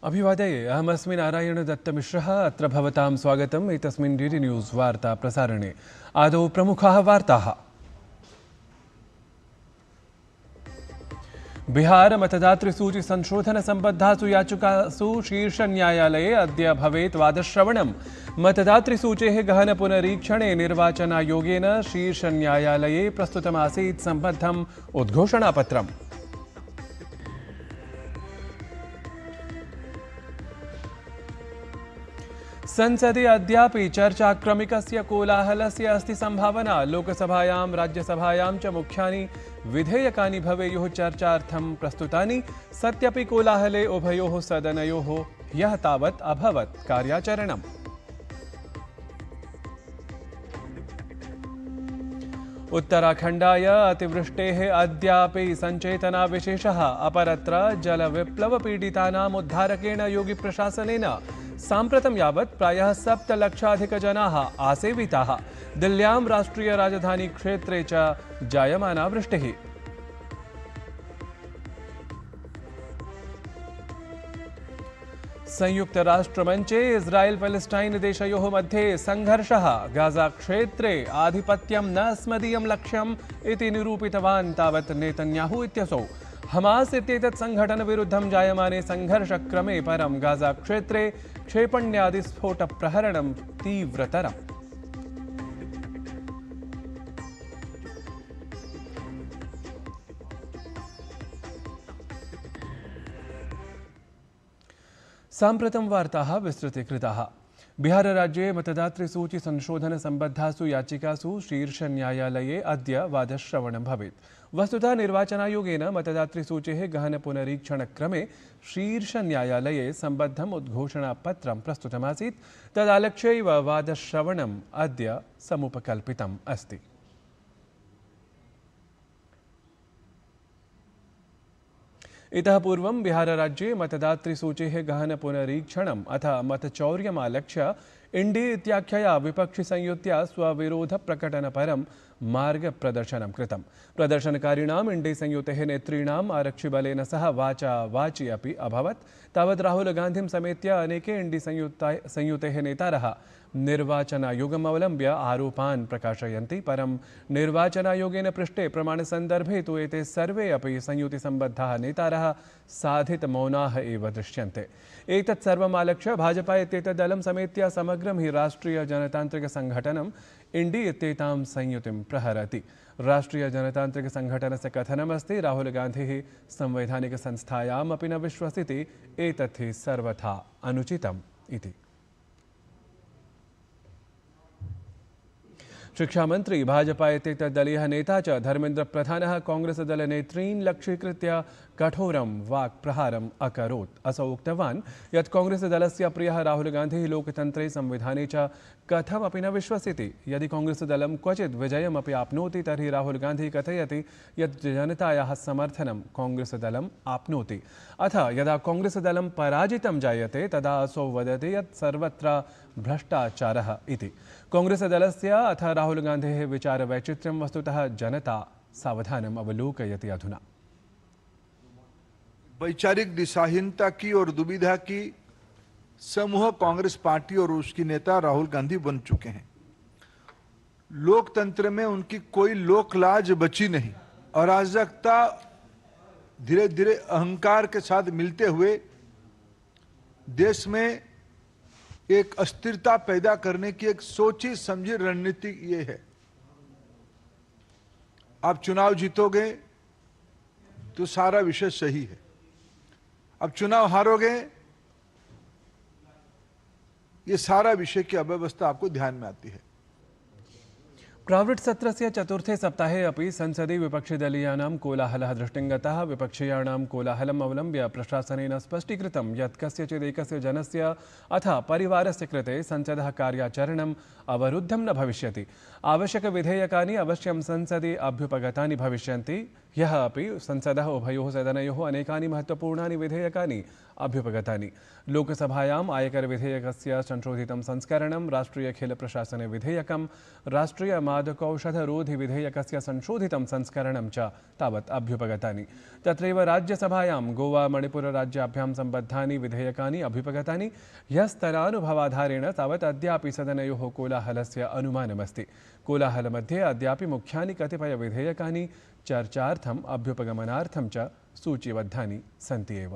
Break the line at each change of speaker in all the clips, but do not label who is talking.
अभिवादये अहमस्मि नारायण दत्तमिश्रः अत्र भवतां स्वागतम् एतस्मिन् डीडी न्यूज़ वार्ता प्रसारणे आदौ प्रमुखाः वार्ताः। बिहार मतदातृसूची संशोधन संबद्धासु याचिकासु शीर्षन्यायालये अद्य भवेत् वादश्रवणम्। मतदातृसूचेः गहन पुनरीक्षणे निर्वाचनायोगेन शीर्षन्यायालये प्रस्तुतमासीत् सम्बद्धम् उद्घोषणापत्रम्। संसदि अद्यापि चर्चाक्रमिकस्य कोलाहलस्य अस्ति संभावना। लोकसभायां राज्यसभायां च मुख्यानि विधेयकानि भवेयुः चर्चार्थं प्रस्तुतानि। सत्यपि कोलाहले उभयोः सदनयोः ह्यः तावत् अभवत् कार्याचरणम्। उत्तराखण्डाय अतिवृष्टेः अद्यापि सञ्चेतना विशेषः। अपरत्र जलविप्लवपीडितानाम् उद्धारकेण योगी प्रशासनेन साम्प्रतं यावत् प्रायः 7 लक्षाधिकजनाः आसेविताः। दिल्ल्यां राष्ट्रिय राजधानी क्षेत्रे च जायमाना वृष्टिः। संयुक्त राष्ट्रमञ्चे इस्राएल पैलेस्टाइन देशयोः मध्ये संघर्षः। गाजा क्षेत्रे आधिपत्यं न अस्मदीयं लक्ष्यम् इति निरूपितवान् तावत् नेतन्याहू इत्यसौ। हमास इत्येतत् संघटनविरुद्धं जायमाने संघर्षक्रमे परं गाजा क्षेत्रे क्षेपण्यादिस्फोटप्रहरणं तीव्रतरम्। साम्प्रतं वार्ताः विस्तृतीकृताः। बिहारराज्ये मतदातृसूची संशोधन संबद्धासु याचिकासु शीर्षन्यायालये अद्य वादश्रवणं भवेत्। वस्तुतः निर्वाचनायोगेन मतदातृसूचेः गहन पुनरीक्षणक्रमे शीर्षन्यायालये सम्बद्धम् उद्घोषणापत्रं प्रस्तुतमासीत्। तदालक्ष्यैव वादश्रवणम् अद्य समुपकल्पितम् अस्ति। इतः पूर्वं बिहारराज्ये मतदातृसूचेः गहन पुनरीक्षणम् अथ मतचौर्यमालक्ष्य इंडी इत्याख्यया विपक्षिसंयुत्या स्वविरोधप्रकटनपरं मार्गप्रदर्शनं कृतम्। प्रदर्शनकारिणाम् इंडी संयुतेः नेतॄणाम् आरक्षिबलेन सह वाचावाचि अपि अभवत्। तावत् राहुल गान्धिं समेत्य अनेके इंडी संयुतेः नेतारः निर्वाचनायोगम् अवलम्ब्य आरोपान् प्रकाशयन्ति। परं निर्वाचनायोगेन पृष्टे प्रमाणसन्दर्भे तु एते सर्वे अपि संयुतिसम्बद्धाः नेतारः साधितमौनाः एव दृश्यन्ते। एतत् सर्वमालक्ष्य भाजपा इत्येतत् दलं समेत्य समग्रं हि राष्ट्रिय जनतान्त्रिकसङ्घटनम् इंडी इत्येतां संयुतिं प्रहरति। राष्ट्रिय जनतान्त्रिकसङ्घटनस्य कथनमस्ति राहुल गान्धिः संवैधानिकसंस्थायाम् अपि न विश्वसिति। एतत् हि सर्वथा अनुचितम् इति। शिक्षामंत्री भाजपा इत्येतद्दलीयः नेता च धर्मेन्द्र प्रधानः कांग्रेसदलनेत्रीन् लक्ष्यीकृत्य कठोरं वाक्प्रहारम् अकरोत्। असौ उक्तवान् यत् कांग्रेसदलस्य प्रियः राहुल गान्धिः लोकतन्त्रे संविधाने च कथमपि न विश्वसिति। यदि कांग्रेसदलं क्वचित् विजयमपि आप्नोति तर्हि राहुल गान्धी कथयति यत् जनतायाः समर्थनं कांग्रेसदलम् आप्नोति। अथ यदा कांग्रेसदलं पराजितं जायते तदा असौ वदति यत् सर्वत्र भ्रष्टाचारः इति। कांग्रेसदलस्य अथ राहुल गान्धेः विचारवैचित्र्यं वस्तुतः जनता सावधानम् अवलोकयति। अधुना
वैचारिक दिशाहीनता की और दुविधा की समूह कांग्रेस पार्टी और उसकी नेता राहुल गांधी बन चुके हैं। लोकतंत्र में उनकी कोई लोकलाज बची नहीं। अराजकता धीरे धीरे अहंकार के साथ मिलते हुए देश में एक अस्थिरता पैदा करने की एक सोची समझी रणनीति ये है। आप चुनाव जीतोगे तो सारा विषय सही है। अब चुनाव हारोगे ये सारा विषय की अव्यवस्था आपको ध्यान में आती है।
प्रावृट् सत्रस्य चतुर्थे सप्ताहे अपि संसदि विपक्षिदलीयानां कोलाहलः दृष्टिङ्गतः। विपक्षीयाणां कोलाहलम् अवलम्ब्य प्रशासनेन स्पष्टीकृतं यत् कस्यचिदेकस्य जनस्य अथ परिवारस्य कृते संसदः कार्याचरणम् अवरुद्धं न भविष्यति। आवश्यकविधेयकानि अवश्यं संसदि अभ्युपगतानि भविष्यन्ति। ह्यः अपि संसदः उभयोः सदनयोः अनेकानि महत्त्वपूर्णानि विधेयकानि अभ्युपगतानि। लोकसभायाम् आयकर विधेयकस्य संशोधितं संस्करणं, राष्ट्रिय खेल प्रशासन विधेयकं, राष्ट्रिय मादकौषधरोधिविधेयकस्य संशोधितं संस्करणं च तावत् अभ्युपगतानि। तत्रैव राज्यसभायां गोवा मणिपुरराज्याभ्यां सम्बद्धानि विधेयकानि अभ्युपगतानि। ह्यस्तनानुभवाधारेण तावत् अद्यापि सदनयोः कोलाहलस्य अनुमानमस्ति। कोलाहलमध्ये अद्यापि मुख्यानि कतिपयविधेयकानि चर्चार्थम् अभ्युपगमनार्थं च सूचीबद्धानि सन्ति एव।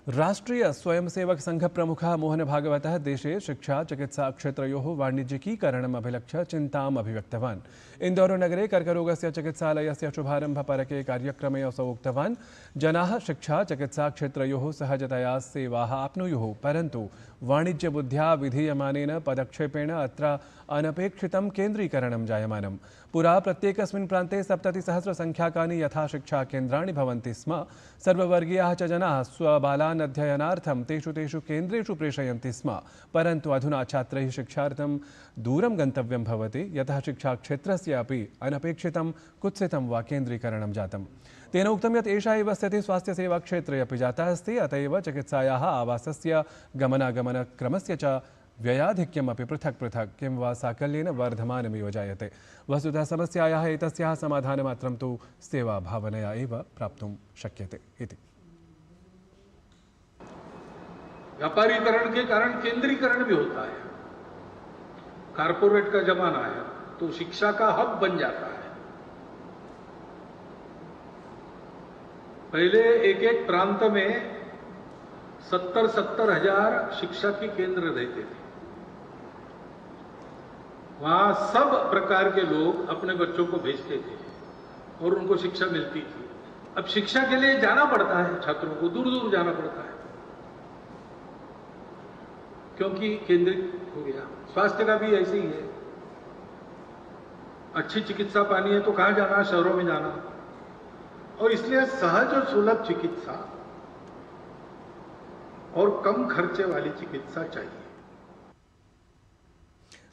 राष्ट्रीय स्वयंसेवक संघ प्रमुखः मोहन भागवतः देशे शिक्षा चिकित्सा क्षेत्रयोः वाणिज्यिकीकरणम् अभिलक्ष्य चिन्ताम् अभिव्यक्तवान्। इन्दौरनगरे कर्करोगस्य चिकित्सालयस्य शुभारम्भपरके कार्यक्रमे असौ उक्तवान्, जनाः शिक्षा चिकित्सा क्षेत्रयोः सहजतया सेवाः आप्नुयुः, परन्तु वाणिज्यबुद्ध्या विधीयमानेन पदक्षेपेण अत्र अनपेक्षितं केन्द्रीकरणं जायमानम्। पुरा प्रत्येकस्मिन् प्रान्ते 70,000 यथा शिक्षाकेन्द्राणि भवन्ति स्म। सर्ववर्गीयाः च जनाः स्वबालान् अध्ययनार्थं तेषु केन्द्रेषु प्रेषयन्ति स्म, परन्तु अधुना छात्रैः शिक्षार्थं दूरं गन्तव्यं भवति, यतः शिक्षाक्षेत्रस्य अपि अनपेक्षितं कुत्सितं वा केन्द्रीकरणं जातम्। तेन उक्तं यत् एषा एव स्थितिः स्वास्थ्यसेवाक्षेत्रे अपि जाता अस्ति। अत एव चिकित्सायाः आवासस्य गमनागमनक्रमस्य च व्ययाधिक्यमपि पृथक् पृथक् किं वा साकल्येन वर्धमानमिव जायते। वस्तुतः समस्यायाः एतस्याः समाधानमात्रं तु सेवाभावनया एव प्राप्तुं शक्यते इति।
व्यापारीकरण के कारण केंद्रीकरण भी होता है। कारपोरेट का जमाना है तो शिक्षा का हब बन जाता है। पहले एक एक प्रांत में 70-70 हजार शिक्षा के केंद्र रहते थे। वहां सब प्रकार के लोग अपने बच्चों को भेजते थे और उनको शिक्षा मिलती थी। अब शिक्षा के लिए जाना पड़ता है, छात्रों को दूर दूर जाना पड़ता है क्योंकि केंद्रित हो गया। स्वास्थ्य का भी ऐसे ही है। अच्छी चिकित्सा पानी है तो कहां जाना, शहरों में जाना। और इसलिए सहज और सुलभ चिकित्सा और कम खर्चे वाली चिकित्सा चाहिए।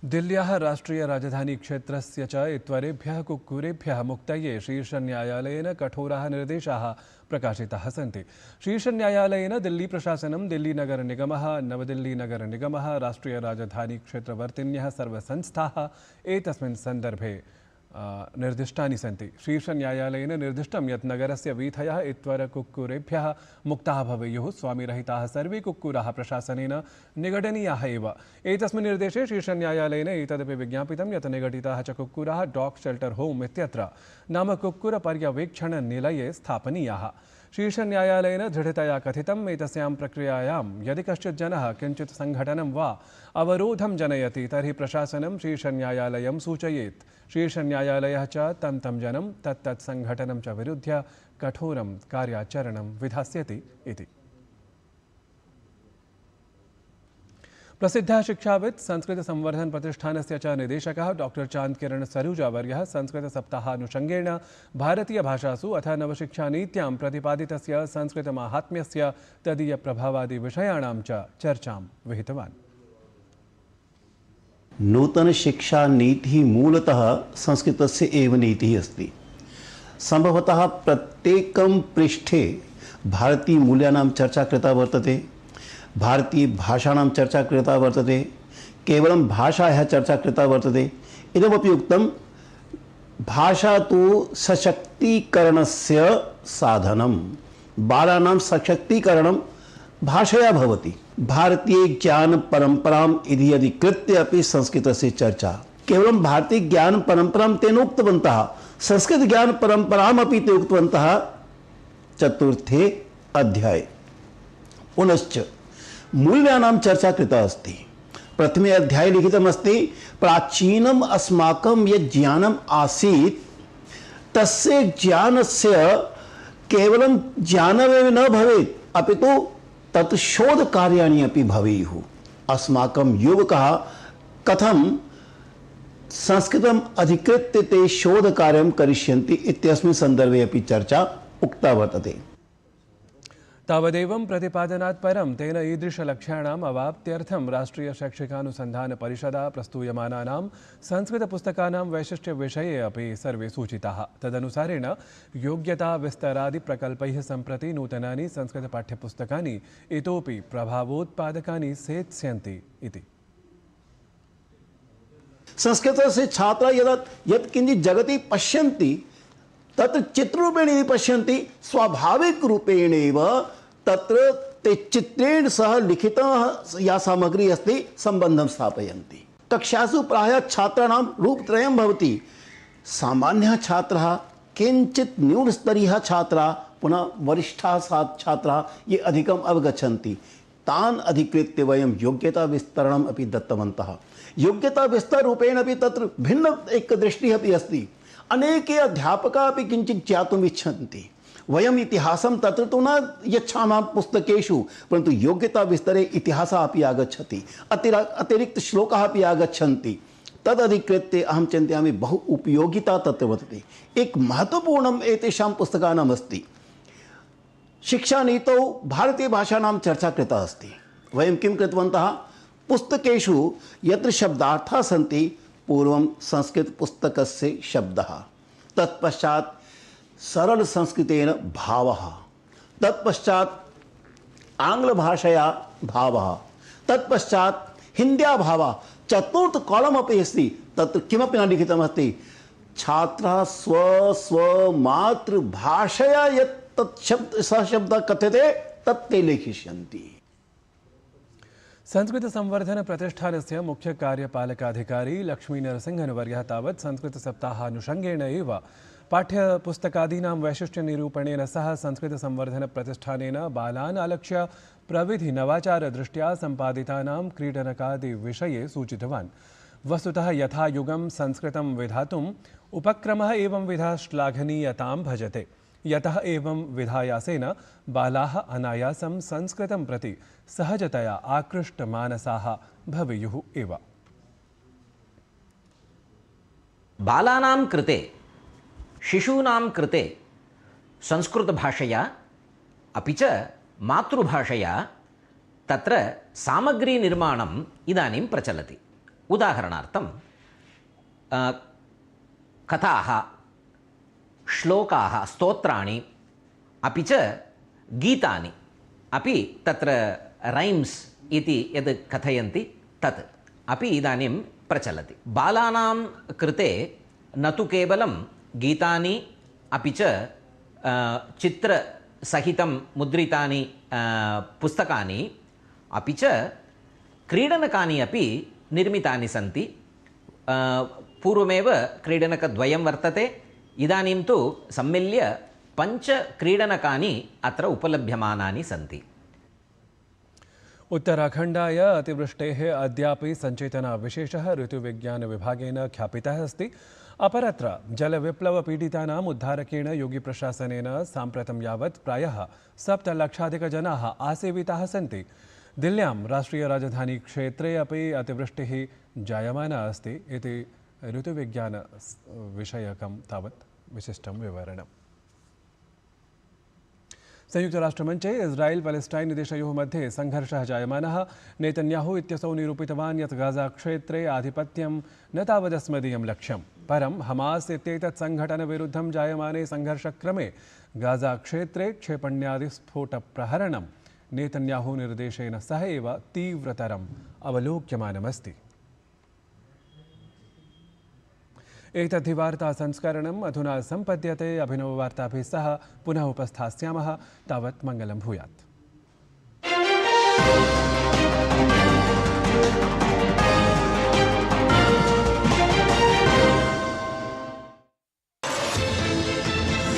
दिल्ल्याः राष्ट्रीय राजधानी क्षेत्रस्य च इत्वरेभ्यः कुक्कुरेभ्यः मुक्तये शीर्षन्यायालयेन कठोराः निर्देशाः प्रकाशिताः सन्ति। शीर्षन्यायालयेन दिल्ली प्रशासनं, दिल्ली नगर निगमः, नवदिल्ली नगर निगमः, राष्ट्रीय राजधानी क्षेत्रवर्तिन्यः सर्वसंस्थाः एतस्मिन् सन्दर्भे निर्दिष्टानि सन्ति। शीर्षन्यायालयेन निर्दिष्टं यत् नगरस्य वीथयः इत्वरकुक्कुरेभ्यः मुक्ताः भवेयुः। स्वामिरहिताः सर्वे कुक्कुराः प्रशासनेन निगडनीयाः एव। एतस्मिन् निर्देशे शीर्षन्यायालयेन एतदपि विज्ञापितं यत् निगडिताः च कुक्कुराः डॉग शेल्टर होम इत्यत्र नाम कुक्कुरपर्यवेक्षणनिलये स्थापनीयाः। शीर्षन्यायालयेन दृढतया कथितम् एतस्यां प्रक्रियायां यदि कश्चित् जनः किञ्चित् सङ्घटनं वा अवरोधं जनयति तर्हि प्रशासनं शीर्षन्यायालयं सूचयेत्। शीर्षन्यायालयः च तं जनं तत्तत् सङ्घटनं च विरुध्य कठोरं कार्याचरणं विधास्यति इति। प्रसिद्धः शिक्षावित् संस्कृत संवर्धन प्रतिष्ठानस्य च निदेशकः डॉक्टर चांदकिरण सरूजावर्यः संस्कृतसप्ताहानुषङ्गेण भारतीयभाषासु अथ नवशिक्षानीत्यां प्रतिपादितस्य संस्कृतमाहात्म्यस्य तदीयप्रभावादिविषयाणां च चर्चां विहितवान्।
नूतन शिक्षा नीति मूलतः संस्कृतस्य एव नीतिः अस्ति। संभवतः प्रत्येकं पृष्ठे भारतीय मूल्यानां चर्चा कृता वर्तते, भारतीय भाषाणां चर्चा कृता वर्तते, केवलं भाषायाः चर्चा कृता वर्तते। इदमपि उक्तं भाषा तु सशक्तीकरणस्य साधनं, बालानां सशक्तीकरणं भाषया भवति। भारतीय ज्ञान परंपराम् इति अधिकृत्य अपि संस्कृतस्य चर्चा। केवलं भारतीय ज्ञान परंपरां तेन उक्तवन्तः, संस्कृत ज्ञान परंपरामपि ते उक्तवन्तः चतुर्थे अध्याये। पुनश्च मूल्यानां चर्चा कृता अस्ति। प्रथमे अध्याये लिखितमस्ति प्राचीनम् अस्माकं यत् ज्ञानम् आसीत् तस्य ज्ञानस्य केवलं ज्ञानमेव न भवेत् अपितु तत् शोधकार्याणि अपि भवेयुः। अस्माकं युवकाः कथं संस्कृतम् अधिकृत्य ते शोधकार्यं करिष्यन्ति इत्यस्मिन् सन्दर्भे अपि चर्चा उक्ता वर्तते।
तावदेवं प्रतिपादनात् परं तेन ईदृशलक्ष्याणाम् अवाप्त्यर्थं राष्ट्रियशैक्षिकानुसन्धानपरिषदा प्रस्तूयमानानां संस्कृतपुस्तकानां वैशिष्ट्यविषये अपि सर्वे सूचिताः। तदनुसारेण योग्यताविस्तरादिप्रकल्पैः सम्प्रति नूतनानि संस्कृतपाठ्यपुस्तकानि इतोपि प्रभावोत्पादकानि सेत्स्यन्ति इति।
संस्कृतस्य छात्राः यदा यत् किञ्चित् जगति पश्यन्ति तत्र चित्ररूपेण यदि पश्यन्ति स्वाभाविकरूपेणैव तत्र ते चित्रेण सह लिखिता या सामग्री अस्ति सम्बन्धं स्थापयन्ति। कक्षासु प्रायः छात्राणां रूपत्रयं भवति। सामान्यः छात्रः, किञ्चित् न्यूनस्तरीयः छात्राः, पुनः वरिष्ठाः छात्राः ये अधिकम् अवगच्छन्ति। तान् अधिकृत्य वयं योग्यता विस्तरणम् अपि दत्तवन्तः। योग्यता विस्तररूपेण अपि तत्र भिन्न एक दृष्टिः अपि अस्ति। अनेके अध्यापकाः अपि किञ्चित् ज्ञातुम् इच्छन्ति। वयम् इतिहासं तत्र तु न यच्छामः पुस्तकेषु, परन्तु योग्यता विस्तरे इतिहासः अपि आगच्छति, अतिरिक्तश्लोकाः अपि आगच्छन्ति। तदधिकृत्य अहं चिन्तयामि बहु उपयोगिता तत्र वर्तते। एक महत्वपूर्णम् एतेषां पुस्तकानाम् अस्ति। शिक्षानीतौ भारतीयभाषाणां चर्चा कृता अस्ति। वयं किं कृतवन्तः, पुस्तकेषु यत्र शब्दार्थाः सन्ति पूर्वं संस्कृतपुस्तकस्य शब्दः, तत्पश्चात् सरलसंस्कृतेन भावः, तत्पश्चात् आङ्ग्लभाषया भावः, तत्पश्चात् हिन्द्या भावः। चतुर्थ कॉलम अपि अस्ति, तत्र किमपि न लिखितमस्ति। छात्राः स्वमातृभाषया यत् तत् सः शब्दः कथ्यते तत् ते लेखिष्यन्ति।
संस्कृत संवर्धन प्रतिष्ठानस्य मुख्य कार्यपालकाधिकारी लक्ष्मीनरसिंहनवर्यः तावत् संस्कृत सप्ताहानुषङ्गेण एव पाठ्यपुस्तकादीनां वैशिष्ट्यनिरूपणेन सह संस्कृत संवर्धन प्रतिष्ठानेन बालान् आलक्ष्य प्रविधि नवाचार दृष्ट्या सम्पादितानां क्रीडनकादि विषये सूचितवान्। वस्तुतः यथा युगं संस्कृतं विधातुम् उपक्रमः एवं विधा श्लाघनीयतां भजते। यतः एवं विधायासेन बालाः अनायासं संस्कृतं प्रति सहजतया आकृष्टमानसाः भवेयुः एव।
बालानां कृते, शिशूनां कृते संस्कृतभाषया अपि च मातृभाषया तत्र सामग्रीनिर्माणम् इदानीं प्रचलति। उदाहरणार्थं कथाः, श्लोकाः, स्तोत्राणि अपि च गीतानि अपि तत्र रैम्स् इति यद् कथयन्ति तत् अपि इदानीं प्रचलति। बालानां कृते न तु केवलं गीतानि अपि च चित्रसहितं मुद्रितानि पुस्तकानि अपि च क्रीडनकानि अपि निर्मितानि सन्ति। पूर्वमेव क्रीडनकद्वयं वर्तते, इदानीं तु सम्मिल्य 5 क्रीडनकानि अत्र उपलभ्यमानानि सन्ति।
उत्तराखण्डाय अतिवृष्टेः अद्यापि सञ्चेतनाविशेषः ऋतुविज्ञानविभागेन ख्यापितः अस्ति। अपरत्र जलविप्लवपीडितानाम् उद्धारकेण योगीप्रशासनेन साम्प्रतं यावत् प्रायः 7 लक्षाधिकजनाः आसेविताः सन्ति। दिल्ल्यां राष्ट्रियराजधानीक्षेत्रे अपि अतिवृष्टिः जायमाना अस्ति इति ऋतुविज्ञानविषयकं तावत् विशिष्टं विवरणम्। संयुक्तराष्ट्रमञ्चे इस्राएल पैलेस्टाइन देशयोः मध्ये संघर्षः जायमानः। नेतन्याहू इत्यसौ निरूपितवान् यत् गाज़ाक्षेत्रे आधिपत्यं न तावदस्मदीयं लक्ष्यं। परं हमास इत्येतत् सङ्घटनविरुद्धं जायमाने संघर्षक्रमे गाज़ाक्षेत्रे क्षेपण्यादिस्फोटप्रहरणं नेतन्याहू निर्देशेन सह एव तीव्रतरम् अवलोक्यमानमस्ति। एतद्धि वार्ता संस्करणम् अधुना सम्पद्यते। अभिनववार्ताभिः सह पुनः उपस्थास्यामः। तावत् मङ्गलं भूयात्।